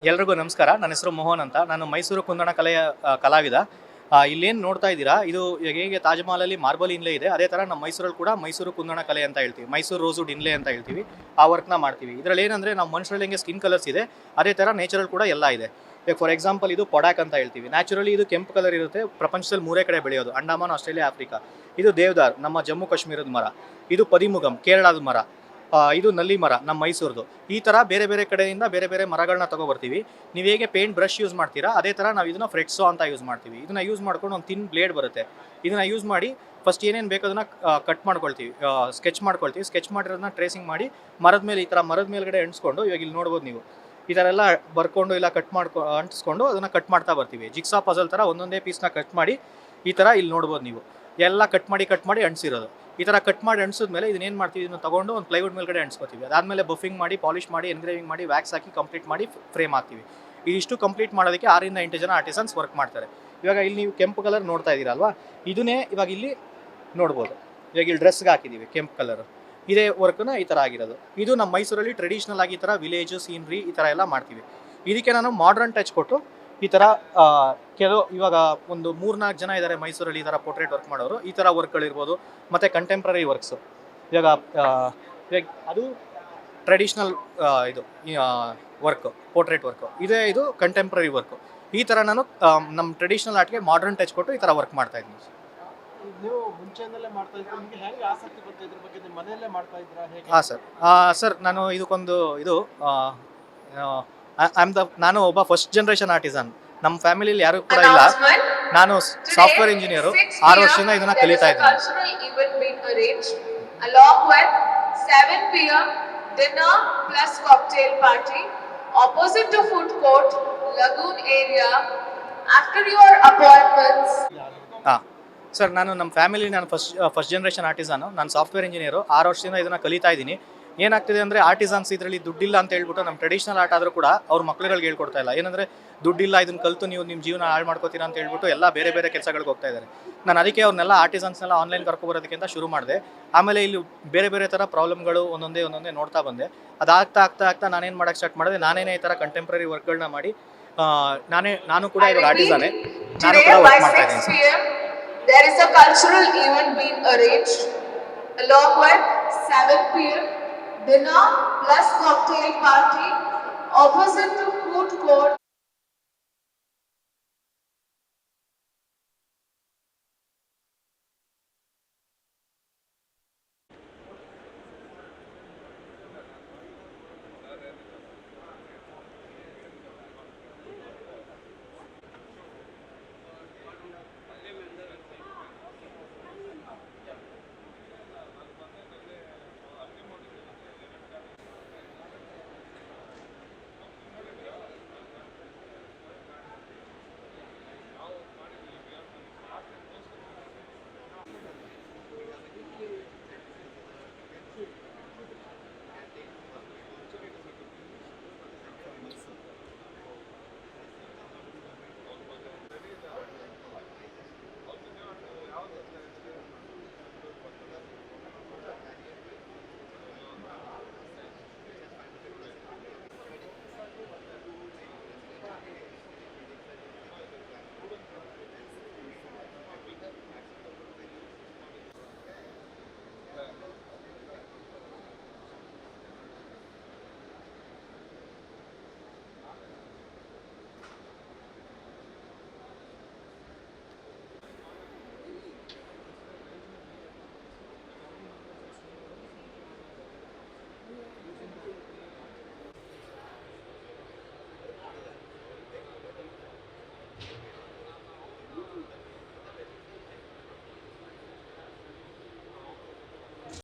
ಎಲ್ರಿಗೂ ನಮಸ್ಕಾರ. ನನ್ನ ಹೆಸರು ಮೋಹನ್ ಅಂತ. ನಾನು ಮೈಸೂರು ಕುಂದಣ ಕಲೆಯ ಕಲಾವಿದ. ಇಲ್ಲೇನು ನೋಡ್ತಾ ಇದ್ದೀರಾ, ಇದು ಹೇಗೆ ತಾಜ್ ಮಹಲಲ್ಲಿ ಮಾರ್ಬಲ್ ಇನ್ಲೇ ಇದೆ, ಅದೇ ಥರ ನಮ್ಮ ಮೈಸೂರಲ್ಲಿ ಕೂಡ ಮೈಸೂರು ಕುಂದಣ ಕಲೆ ಅಂತ ಹೇಳ್ತೀವಿ, ಮೈಸೂರು ರೋಸುಡ್ ಇನ್ಲೇ ಅಂತ ಹೇಳ್ತೀವಿ. ಆ ವರ್ಕ್ನ ಮಾಡ್ತೀವಿ. ಇದರಲ್ಲಿ ಏನಂದರೆ ನಮ್ಮ ಮನುಷ್ಯರಲ್ಲಿ ಹೆಂಗೆ ಸ್ಕಿನ್ ಕಲರ್ಸ್ ಇದೆ, ಅದೇ ಥರ ನೇಚರಲ್ಲಿ ಕೂಡ ಎಲ್ಲ ಇದೆ. ಈಗ ಫಾರ್ ಎಕ್ಸಾಂಪಲ್ ಇದು ಪೊಡಾಕ್ ಅಂತ ಹೇಳ್ತೀವಿ. ನ್ಯಾಚುರಲಿ ಇದು ಕೆಂಪು ಕಲರ್ ಇರುತ್ತೆ. ಪ್ರಪಂಚದಲ್ಲಿ 3 ಕಡೆ ಬೆಳೆಯೋದು: ಅಂಡಮಾನ್, ಆಸ್ಟ್ರೇಲಿಯಾ, ಆಫ್ರಿಕಾ. ಇದು ದೇವದಾರ್, ನಮ್ಮ ಜಮ್ಮು ಕಾಶ್ಮೀರದ ಮರ. ಇದು ಪದಿಮುಗಮ್, ಕೇರಳದ ಮರ. ಇದು ನಲ್ಲಿ ಮರ, ನಮ್ಮ ಮೈಸೂರದು. ಈ ಥರ ಬೇರೆ ಬೇರೆ ಕಡೆಯಿಂದ ಬೇರೆ ಬೇರೆ ಮರಗಳನ್ನ ತೊಗೊಬರ್ತೀವಿ. ನೀವು ಹೇಗೆ ಪೇಂಟ್ ಬ್ರಷ್ ಯೂಸ್ ಮಾಡ್ತೀರಾ, ಅದೇ ಥರ ನಾವು ಇದನ್ನು ಫ್ರೆಟ್ಸೋ ಅಂತ ಯೂಸ್ ಮಾಡ್ತೀವಿ. ಇದನ್ನು ಯೂಸ್ ಮಾಡ್ಕೊಂಡು ಒಂದು ತಿನ್ ಬ್ಲೇಡ್ ಬರುತ್ತೆ. ಇದನ್ನು ಯೂಸ್ ಮಾಡಿ ಫಸ್ಟ್ ಏನೇನು ಬೇಕು ಅದನ್ನು ಕಟ್ ಮಾಡ್ಕೊಳ್ತೀವಿ, ಸ್ಕೆಚ್ ಮಾಡ್ಕೊಳ್ತೀವಿ. ಸ್ಕೆಚ್ ಮಾಡಿರೋದನ್ನ ಟ್ರೇಸಿಂಗ್ ಮಾಡಿ ಮರದ ಮೇಲೆ ಈ ಥರ ಮರದ ಮೇಲ್ಗಡೆ ಅಂಟಿಸ್ಕೊಂಡು, ಇವಾಗ ಇಲ್ಲಿ ನೋಡ್ಬೋದು ನೀವು, ಈ ಥರ ಎಲ್ಲ ಬರ್ಕೊಂಡು ಇಲ್ಲ ಅಂಟಿಸ್ಕೊಂಡು ಅದನ್ನು ಕಟ್ ಮಾಡ್ತಾ ಬರ್ತೀವಿ. ಜಿಕ್ಸಾ ಪಜಲ್ ಥರ ಒಂದೊಂದೇ ಪೀಸ್ನ ಕಟ್ ಮಾಡಿ ಈ ಥರ ಇಲ್ಲಿ ನೋಡ್ಬೋದು ನೀವು, ಎಲ್ಲ ಕಟ್ ಮಾಡಿ ಅಂಟಿಸಿರೋದು. ಈ ಥರ ಕಟ್ ಮಾಡಿ ಅಂಟಿಸಿದ್ಮೇಲೆ ಇದನ್ನೇನು ಮಾಡ್ತೀವಿ, ಇದನ್ನು ತೊಗೊಂಡು ಒಂದು ಪ್ಲೈವುಡ್ ಮೇಲ್ಗಡೆ ಅಂಟಿಸ್ಕೊತೀವಿ. ಅದಾದಮೇಲೆ ಬಫಿಂಗ್ ಮಾಡಿ, ಪಾಲಿಷ್ ಮಾಡಿ, ಎನ್ಗ್ರೇವಿಂಗ್ ಮಾಡಿ, ವ್ಯಾಕ್ಸ್ ಹಾಕಿ ಕಂಪ್ಲೀಟ್ ಮಾಡಿ ಫ್ರೇಮ್ ಹಾಕ್ತೀವಿ. ಇದಿಷ್ಟು ಕಂಪ್ಲೀಟ್ ಮಾಡೋದಕ್ಕೆ 6 ಇಂದ 8 ಜನ ಆರ್ಟಿಸನ್ಸ್ ವರ್ಕ್ ಮಾಡ್ತಾರೆ. ಇವಾಗ ಇಲ್ಲಿ ನೀವು ಕೆಂಪು ಕಲರ್ ನೋಡ್ತಾ ಇದ್ದೀರಲ್ವಾ, ಇದನ್ನೇ ಇವಾಗ ಇಲ್ಲಿ ನೋಡ್ಬೋದು. ಇವಾಗ ಇಲ್ಲಿ ಡ್ರೆಸ್ಗೆ ಹಾಕಿದ್ದೀವಿ ಕೆಂಪು ಕಲರು. ಇದೇ ವರ್ಕ್ನ ಈ ಥರ ಆಗಿರೋದು. ಇದು ನಮ್ಮ ಮೈಸೂರಲ್ಲಿ ಟ್ರೆಡಿಷ್ನಲ್ ಆಗಿ ಈ ಥರ ವಿಲೇಜು ಸೀನ್ರಿ ಈ ಥರ ಎಲ್ಲ ಮಾಡ್ತೀವಿ. ಇದಕ್ಕೆ ನಾನು ಮಾಡ್ರನ್ ಟಚ್ ಕೊಟ್ಟು ಈ ಥರ ಇವಾಗ ಒಂದು 3-4 ಜನ ಇದ್ದಾರೆ ಮೈಸೂರಲ್ಲಿ ಈ ಥರ ಪೋರ್ಟ್ರೇಟ್ ವರ್ಕ್ ಮಾಡೋರು. ಈ ಥರ ವರ್ಕ್ಗಳಿರ್ಬೋದು. ಮತ್ತು ಕಂಟೆಂಪ್ರರಿ ವರ್ಕ್ಸು. ಇವಾಗ ಅದು ಟ್ರೆಡಿಷ್ನಲ್ ಇದು ವರ್ಕು, ಪೋರ್ಟ್ರೇಟ್ ವರ್ಕು. ಇದು ಕಂಟೆಂಪ್ರರಿ ವರ್ಕು. ಈ ಥರ ನಾನು ನಮ್ಮ ಟ್ರೆಡಿಷ್ನಲ್ ಆರ್ಟ್ಗೆ ಮಾಡ್ರನ್ ಟಚ್ ಕೊಟ್ಟು ಈ ಥರ ವರ್ಕ್ ಮಾಡ್ತಾಯಿದ್ದೀನಿ. ನೀವು ಮುಂಚೆಯಿಂದಲೇ ಮಾಡ್ತಾ ಇದ್ರೆ ನಿಮಗೆ ಹೇಗೆ ಆಸಕ್ತಿ ಬಂತು ಇದ್ರ ಬಗ್ಗೆ? ನಿಮ್ಮ ಮನೆಯಲ್ಲೇ ಮಾಡ್ತಾ ಇದ್ರಾ ಹೇಗೆ? ಹಾಂ ಸರ್, ನಾನು ಇದಕ್ಕೊಂದು ನಾನು ಒಬ್ಬ ಫಸ್ಟ್ ಜನರೇಷನ್ ಆರ್ಟಿಸನ್. ನಮ್ಮ ಫ್ಯಾಮಿಲಿಯಲ್ಲಿ ಯಾರು ಕೂಡ ಇಲ್ಲ. ನಾನು ಸಾಫ್ಟ್ವೇರ್ ಇಂಜಿನಿಯರು. 6 ವರ್ಷದಿಂದ ಇದನ್ನ ಕಲಿತಾ ಇದ್ದೀನಿ. ಸರ್, ನಾನು ಫಸ್ಟ್ ಜನರೇಷನ್ ಆರ್ಟಿಸನ್. ನಾನು ಸಾಫ್ಟ್ವೇರ್ ಇಂಜಿನಿಯರು. 6 ವರ್ಷದಿಂದ ಇದನ್ನ ಕಲಿತಾ ಇದ್ದೀನಿ. ಏನಾಗ್ತಿದೆ ಅಂದರೆ, ಆರ್ಟಿಸನ್ಸ್ ಇದರಲ್ಲಿ ದುಡ್ಡಿಲ್ಲ ಅಂತ ಹೇಳ್ಬಿಟ್ಟು ನಮ್ಮ ಟ್ರೆಡಿಷನಲ್ ಆರ್ಟ್ ಆದರೂ ಕೂಡ ಅವ್ರ ಮಕ್ಳುಗಳಿಗೆ ಹೇಳ್ಕೊಡ್ತಾ ಇಲ್ಲ. ಏನಂದರೆ, ದುಡ್ಡಿಲ್ಲ, ಇದನ್ನು ಕಲಿತು ನೀವು ನಿಮ್ಮ ಜೀವನ ಹಾಳು ಮಾಡ್ಕೋತೀರಾ ಅಂತ ಹೇಳ್ಬಿಟ್ಟು ಎಲ್ಲ ಬೇರೆ ಬೇರೆ ಕೆಲಸಗಳಿಗೆ ಹೋಗ್ತಾ ಇದ್ದಾರೆ. ನಾನು ಅದಕ್ಕೆ ಅವ್ರನ್ನೆಲ್ಲ ಆರ್ಟಿಸನ್ಸ್ನೆಲ್ಲ ಆನ್ಲೈನ್ ಕರ್ಕೊಬರೋದಕ್ಕಿಂತ ಶುರು ಮಾಡಿದೆ. ಆಮೇಲೆ ಇಲ್ಲಿ ಬೇರೆ ಬೇರೆ ಥರ ಪ್ರಾಬ್ಲಮ್ಗಳು ಒಂದೊಂದೇ ನೋಡ್ತಾ ಬಂದೆ. ಅದಾಗ್ತಾ ನಾನೇನು ಮಾಡೋಕ್ಕೆ ಸ್ಟಾರ್ಟ್ ಮಾಡಿದೆ, ನಾನೇನೇ ಈ ಥರ ಕಂಟೆಂಪ್ರರಿ ವರ್ಕ್ಗಳನ್ನ ಮಾಡಿ ನಾನು ಕೂಡ ಇವಾಗ ಆರ್ಟಿಸನ್ನೇ, ನಾನು ಕೂಡ ವರ್ಕ್ ಮಾಡ್ತಾ ಇದ್ದೀನಿ. There is a cultural event being arranged along with 7 p.m. dinner plus cocktail party opposite to